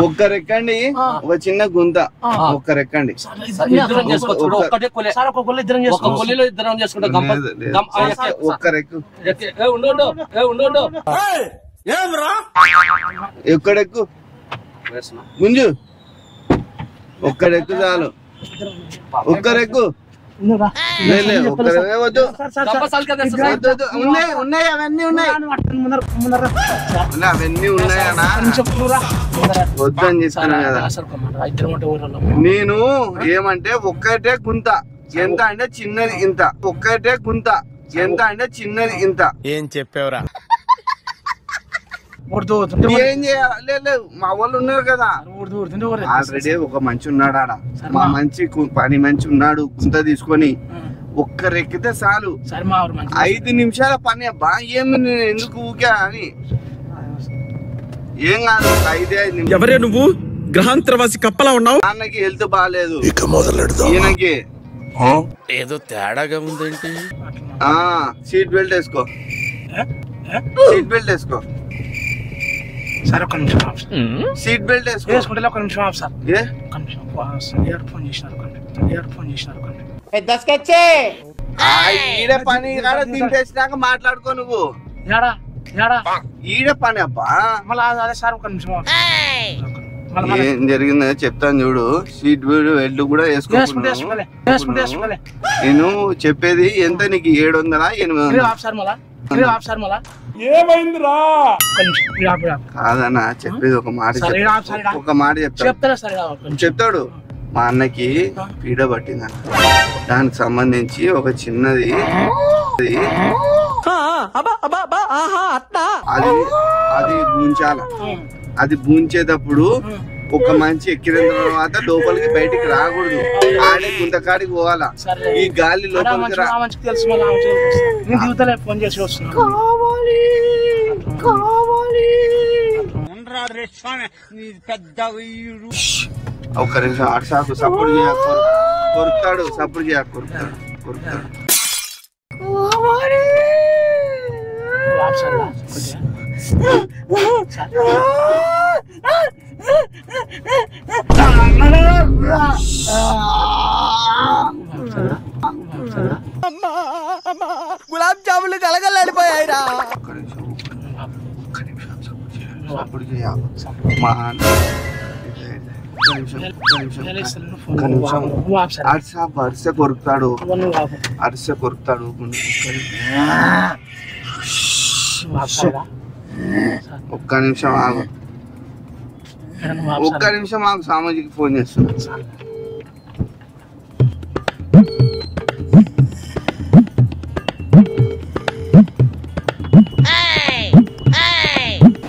ఒక్కరెక్కండి, ఒక చిన్న గుంత ఒక్కరెక్కండి. ఒక్కరెక్కు ఎక్కడెక్కు గుంజు, ఒక్కడెక్కు చాలు. ఒక్కరెక్కు ఉన్నాయి అవన్నీ ఉన్నాయి ఉన్నాయనా వద్దని చెప్తాను కదా నేను. ఏమంటే ఒక్కటే గుంత ఎంత అంటే చిన్నది ఇంత, ఒక్కటే గుంత ఎంత అంటే చిన్నది ఇంత. ఏం చెప్పావురా? ఏం చేయాలి? మా వాళ్ళు ఉన్నారు కదా ఆల్రెడీ. ఒక మంచి ఉన్నాడు ఆడ, మా మంచి పని మంచి ఉన్నాడు. గుంత తీసుకొని ఒక్కరెక్కితే చాలు, 5 నిమిషాల పని. అబ్బా ఏమి ఎందుకు ఊకే అని ఏం కాదు, 5 నిమిషాలు. ఎవరే నువ్వు? గ్రహాంతరవాసి కప్పలా ఉన్నావు. నాన్నకి హెల్త్ బాగాలేదు, ఈయనకి ఏదో తేడాగా ఉందేంటి? సీట్ బెల్ట్ వేసుకో, సీట్ బెల్ట్ వేసుకో సార్. ఒక నిమిషం సీట్ బెల్ట్ వేసుకుంటే ఒక నిమిషం సార్. ఇయర్ ఫోన్ చేసినారు ఈడ పని దింపేసినాక మాట్లాడుకో నువ్వు. ఈడ పని అబ్బా. అదే సార్ ఒక నిమిషం ఏం జరిగిందో చెప్తాను చూడు. సీట్ బెల్ట్ కూడా వేసుకుంటున్నాను. నేను చెప్పేది ఎంత నీకు? 700, 800? ఏమైందిరా? కాదన్నా చెప్పేది ఒక మాట చెప్తాడు. మా అన్నకి పీడ పట్టిందన్న, దానికి సంబంధించి ఒక చిన్నది అది బూంచాల. అది బూంచేటప్పుడు ఒక మంచి ఎక్కిన తర్వాత లోపలికి బయటికి రాకూడదు, ఆడే గుంతకాడికి పోవాలా. ఈ గాలి లోపలికి ఒక్క నిమిషం అటు సపోర్ట్ చేయకు, కొరుకుతాడు. సపోర్ట్ చేయకు, కొరుకుతాడు. గులాబ్ జాములు కలగలాడిపోయాయిరా. సపోర్ట్ చేయాలి. మా అరిసె కొరుకుతాడు, అరిసె కొరుకుతాడు. ఒక్క నిమిషం ఆగు, ఒక్క నిమిషం ఆగు. సామాజికి ఫోన్ చేస్తున్నా.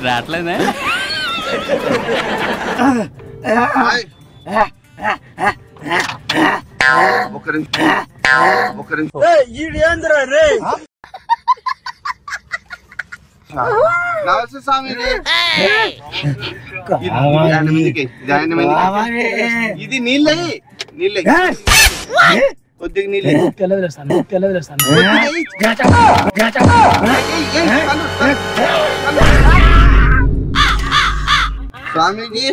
రాట్లేనే నమస్తే స్వామిజీ. ఇది నీళ్ళే కొద్దిగా నీళ్ళు స్వామీజీ.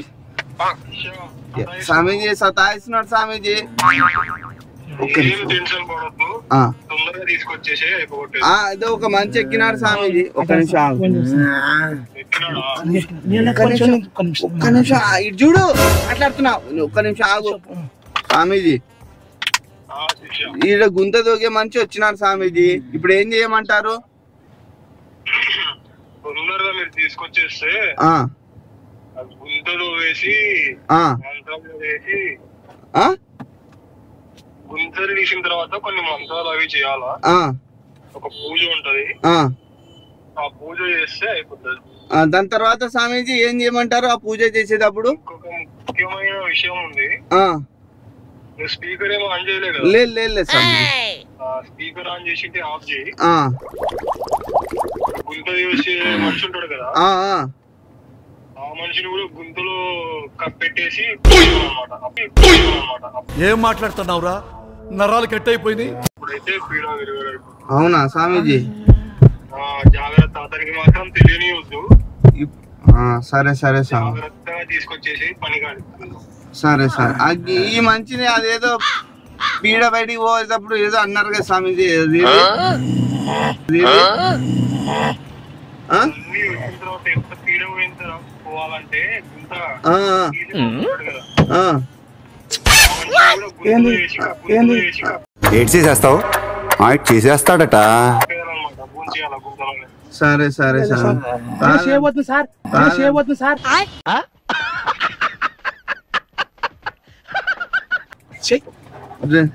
స్వామీజీ సతాయిస్తున్నాడు స్వామీజీ. అదే ఒక మంచి ఎక్కినాడు స్వామీజీ. ఒక్క నిమిషం ఒక్క నిమిషం ఇటు చూడు మాట్లాడుతున్నా. ఒక్క నిమిషం ఆగు స్వామీజీ. ఈడ గుంత దోగే మంచి వచ్చినారు స్వామీజీ. ఇప్పుడు ఏం చేయమంటారు? తీసుకొచ్చేస్తే గుంతలు వేసి గుంతలు తీసిన తర్వాత కొన్ని మంత్రాలు అవి చేయాలా. ఒక పూజ ఉంటది, ఆ పూజ చేస్తే అయిపోతుంది. దాని తర్వాత స్వామీజీ ఏం చేయమంటారు ఆ పూజ చేసేటప్పుడు? ఇంకొక ముఖ్యమైన విషయం ఉంది. స్పీకర్ ఏమో ఆన్ చేయలేదు కదా? లేదు స్వామీజీ. స్పీకర్ ఆన్ చేసి ఆఫ్ చేయి. గుంత చేసే మనిషి ఉంటాడు కదా, ఆ మనిషిని కూడా గుంతలో కప్పెట్టేసి ఏం మాట్లాడుతున్నావురా? నరాలు కట్ అయిపోయింది. ఇప్పుడైతే పీడ విరగలేదు. అవునా స్వామీజీ? జాగ్రత్త, అతనికి మాత్రం తెలియనివద్దు. సరే సరే సార్, జాగ్రత్తగా తీసుకొచ్చేసి పని కాదు. సరే సార్. ఈ మంచిని అదేదో పీడ బయటికి పోయేటప్పుడు ఏదో అన్నారు కదా స్వామీజీ, అన్ని వచ్చిన తర్వాత ఎంత పీడ పోయిన తర్వాత పోవాలంటే గుంత ఏడ్ చేసేస్తావు చేసేస్తాడట. సరే సరే సార్. చేయబోతుంది సార్, చేయబోతుంది సార్.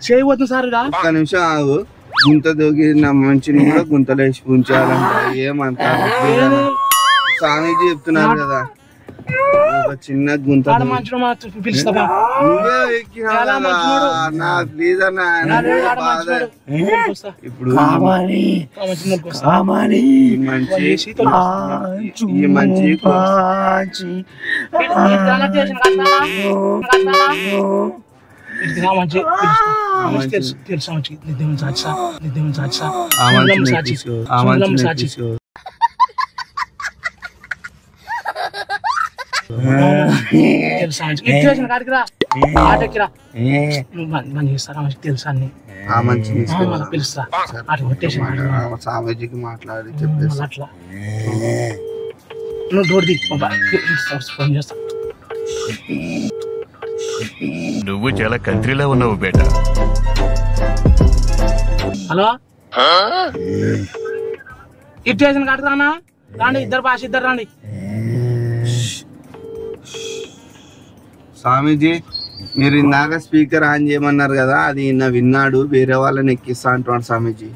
చేయబోతుంది సార్. ఒక్క నిమిషం ఆగు. గుంత దూకి నా మంచిని కూడా గుంతలో వేసి ఉంచాలంట. ఏమంటారు స్వామీజీ చెప్తున్నారు కదా, ఒక చిన్న గుంత నువ్వే ఎక్కినా ప్లీజ్ అన్న. ఇప్పుడు ఈ మంచి స్వామీజీకి మాట్లాడి చెప్పేసి అట్లా నువ్వు డోర్ దిగి ఫోన్ చేస్తా. నువ్వు చాలా కంట్రీలో ఉన్నావు బేట. హలో, ఇటు స్టేషన్ కాడికి రానా? రాండి, ఇద్దరు భాష, ఇద్దరు రండి. స్వామీజీ మీరు ఇందాక స్పీకర్ ఆన్ చేయమన్నారు కదా, అది నా విన్నాడు, వేరే వాళ్ళని ఎక్కిస్తా అంటున్నాడు Swamiji.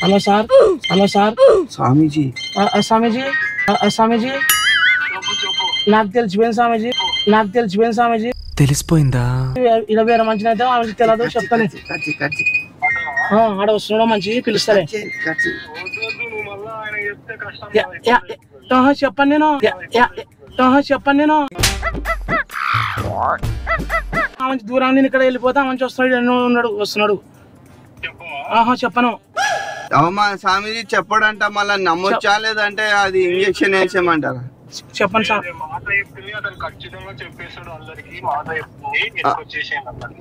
Hello sir, hello sir. Swamiji Swamiji, Swamiji నాకు తెలిసిపోయింది స్వామీజీ, నాకు తెలిసిపోయింది స్వామీజీ. తెలిసిపోయిందా? ఇలా వేరే మంచిగా అయితే ఆమె తెలియదు చెప్తాను. ఆడ వస్తున్నాడు మంచి పిలుస్తారే. చెప్పండి నేను, చెప్పండి నేను. మంచి దూరాన్ని ఇక్కడ వెళ్ళిపోతా, మంచి వస్తున్నాడు, ఉన్నాడు, వస్తున్నాడు. చెప్పను. అవమా స్వామీజీ చెప్పడంట, మళ్ళీ నమ్మొచ్చా లేదంటే అది ఇంజక్షన్ వేసేయమంటారా? చెప్పండి సార్.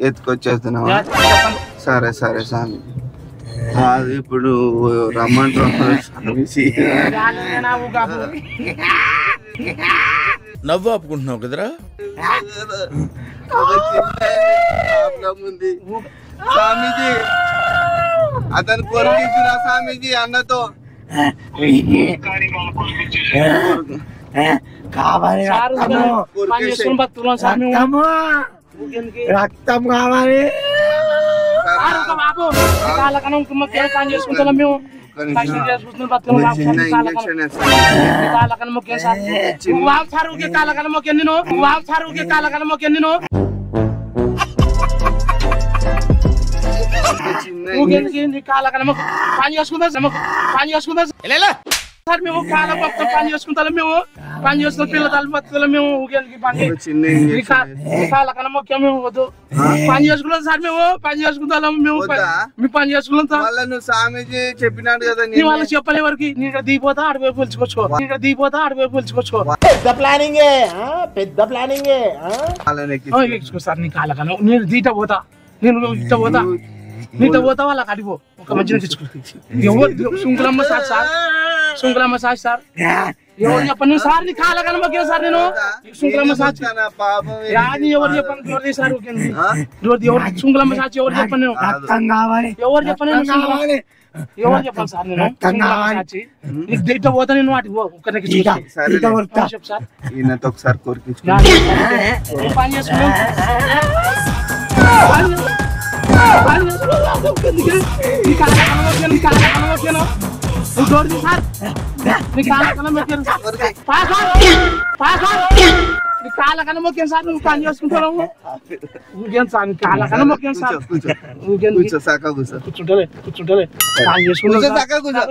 ఎత్తుకొచ్చేస్తున్నావా? సరే సరే స్వామి. అది ఇప్పుడు రమ్మంటున్నాడు స్వామీజీ. నవ్వు ఆపుకుంటున్నావు కదరా? ఉంది స్వామీజీ, అతను కొరికించిన స్వామీజీ అన్నతో. కావాలి రక్తం కావాలి. చేసుకుంటాం మేము. సార్ మేము కాళ్ళ మొత్తం పని చేసుకుంటాం, మేము పని చేసుకున్న పిల్లలు బతుకుతాం మేము. కాళ్ళ కన్నా ముఖ్యం మేము వద్దు, పని చేసుకున్నాం సార్, మేము పని చేసుకుంటాం, మేము పని చేసుకున్నాం సార్. స్వామీజీ చెప్పినాడు కదా, వాళ్ళకి చెప్పలే వరకు. నీ ఇక్కడ దిగిపోతా అటువైపు పిలుచుకోవచ్చు, ఇక్కడ దిగిపోతా అటువైపు పిలుచుకోవచ్చు. పెద్ద ప్లానింగ్, పెద్ద ప్లానింగ్ సార్. నీ కాళ్ళ కన్నా నేను దీట పోతా, నేను ఇట్ట పోతా, నీట పోతా వాళ్ళకి అడిపో. ఒక మంచిగా తెచ్చుకో. ఎవరు శుంకులమ్మ సార్, సార్ శుంకులమ్మ సార్, సార్ ఎవరు చెప్పండి సార్. నీ కాళ్ళ కన్నా మొక్కిన సార్ నేను శుంకులమ్మ సార్. ఎవరు చెప్పండి సార్? ఎవరు శుంకులమ్మ సార్? ఎవరు చెప్పండి? ఎవరు చెప్పండి? ఎవరు చెప్పాలి సార్? నేను నీకు దీట పోతా, నేను వాటికి ఒక్కరికి చెప్పు సార్. ఈయనతో ఒకసారి కోరికించు. పని చేసుకున్నాం, కాళ్ళ కన్నా మొక్కాను సార్. నువ్వు పని చేసుకుంటావు సార్, కాళ్ళ కన్నా మొక్కాను సార్. కూర్చుంటలే కూర్చుంటలే పని చేసుకుంటా,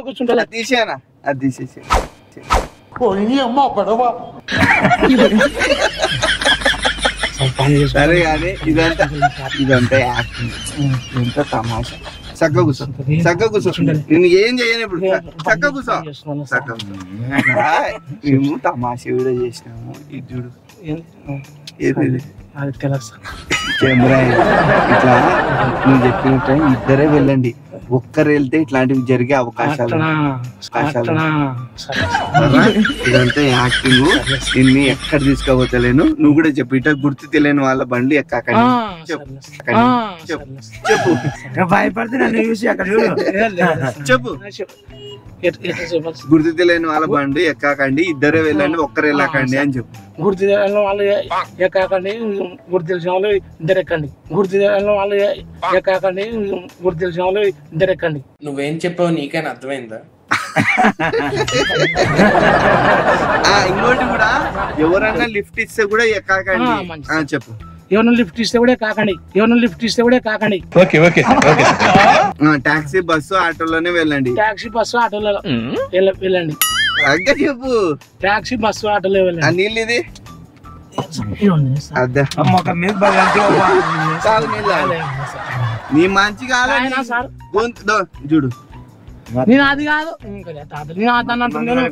కూర్చుంటలే. తీసేనా? అది తీసేసి సరే కానీ ఇదంతా యాక్టింగ్, ఎంత తమాషా. చక్క కూర్చో, చక్క కూర్చో, నేను ఏం చేయను ఇప్పుడు. చక్క కూర్చో, చక్క. మేము తమాషా వీడియో చేసినాము. ఇది చూడు, ఏది కెమెరా. ఇట్లా నువ్వు చెప్పినట్టు ఇద్దరే వెళ్ళండి, ఒక్కరు వెళ్తే ఇట్లాంటివి జరిగే అవకాశాలు. ఇదంతా యాక్టింగ్, నిన్ను ఎక్కడ తీసుకోబోతలేను. నువ్వు కూడా చెప్పు, ఇట గుర్తు తెలియని వాళ్ళ బండి ఎక్కాకండి. చెప్పు భయపడితే నన్ను చూసి అక్కడ చెప్పు. గుర్తు తెలియని వాళ్ళ బండి ఎక్కాకండి, ఇద్దరే వెళ్ళండి, ఒక్కరు వెళ్ళకండి అని చెప్పు. గుర్తు తెలియని వాళ్ళు ఎక్కాకండి, గుర్తు తెలిసిన వాళ్ళు ఇద్దరు ఎక్కండి. గుర్తు తెలియని వాళ్ళు ఎక్కాకండి, గుర్తు తెలిసిన వాళ్ళు ఇద్దరు ఎక్కండి. నువ్వేం చెప్పావు నీకైనా అర్థమైందా? ఇంకోటి కూడా, ఎవరన్నా లిఫ్ట్ ఇస్తే కూడా ఎక్కాకండి. చెప్పు. ఎవరైనా లిఫ్ట్ ఇస్తే కూడా కాకండి, ఎవరైనా లిఫ్ట్ ఇస్తే కూడా కాకండి. టాక్సీ, బస్సు, ఆటోలోనే వెళ్ళండి. టాక్సీ, బస్సు, ఆటోలో వెళ్ళండి. చెప్పు. టాక్సీ, బస్సు, ఆటోలో వెళ్ళండి. నీళ్ళు ఇది నీ మంచి కాదు చూడు. నేను అది కాదు, నేను అతను అంటున్నాను.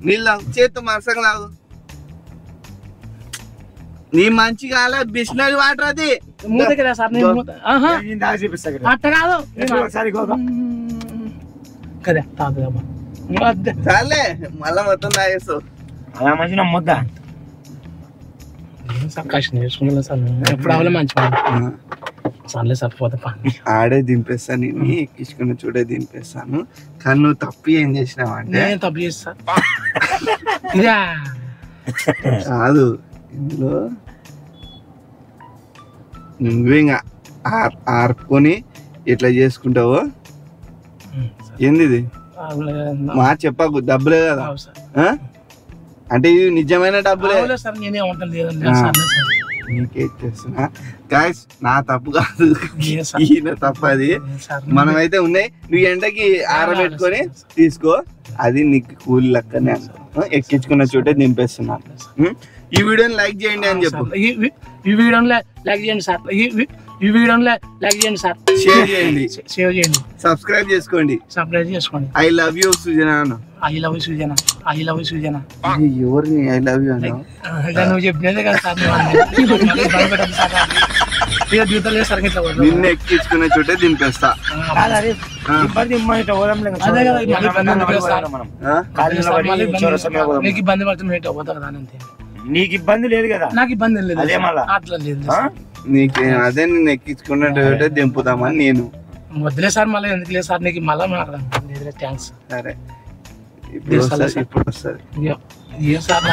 నీళ్ళు చేత్తో మరసంగా లాగు. నీ మంచి కాల బిస్లరీ వాటర్ అది మూత కదా సార్. అట్ట కాదు కదా, చాలే మళ్ళా మొత్తం తాగేస్తావు. ముద్ద నేర్చుకున్నా సార్, ఎప్పుడు అవలే మంచిగా సర్లే సార్. పోతే ఆడే దింపేస్తాను, నేను ఎక్కించుకుని చూడే దింపేస్తాను. కానీ నువ్వు తప్పు ఏం చేసినావు అంటే, తప్పు చేస్తా ఇదా కాదు, ఇందులో నువ్వే ఇంకా ఆర్పుకొని ఎట్లా చేసుకుంటావో. ఏంది ఇది మా చెప్పకు, డబ్బులే కదా అంటే ఇది నిజమైన డబ్బులే. నీకే ఇచ్చేస్తున్నా గాయ్స్, నా తప్పు కాదు, ఈయన తప్పు. అది మనమైతే ఉన్నాయి, నువ్వు ఎండకి ఆరబెట్టుకొని తీసుకో, అది నీకు కూలి లెక్కనే. ఎక్కించుకున్న చోటే దింపేస్తున్నాను. ఈ వీడియోని లైక్ చేయండి అని చెప్పు. ఈ వీడియోని లైక్ చేయండి సార్, ఈ వీడియోని లైక్ చేయండి సార్, షేర్ చేయండి, సబ్స్క్రైబ్ చేసుకోండి. I love you Sujana. I love you Sujana, I love you Sujana. ఎవరిని ఐ లవ్ యూ అన్నా? నువ్వు చెప్పినదే కదా సార్. నిన్న ఎక్కించుకునే చోటే దింపేస్తా. నీకు ఇబ్బంది పడుతుంది, పోతా కదా అంతే. నీకు ఇబ్బంది లేదు కదా, నాకు ఇబ్బంది లేదు. అట్లా లేదు, నీకు అదే నిన్ను ఎక్కించుకున్న చోటే దింపుతామని నేను. వద్దులే సార్, మళ్ళీ ఎందుకు లేదు సార్, నీకు మళ్ళీ థ్యాంక్స్. సరే ఇప్పుడు వస్తుంది. ఏ సార్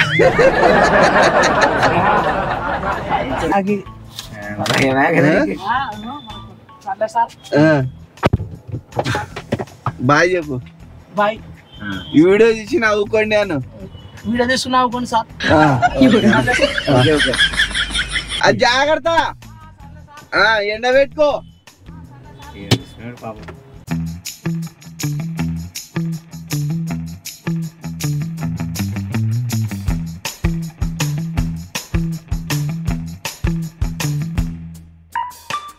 బాయ్ చెప్పు. బాయ్. ఈ వీడియో చూసి నవ్వుకోండి అను. వీడియో తీసి నవ్వుకోండి సార్. అది జాగ్రత్త, ఎండ పెట్టుకో.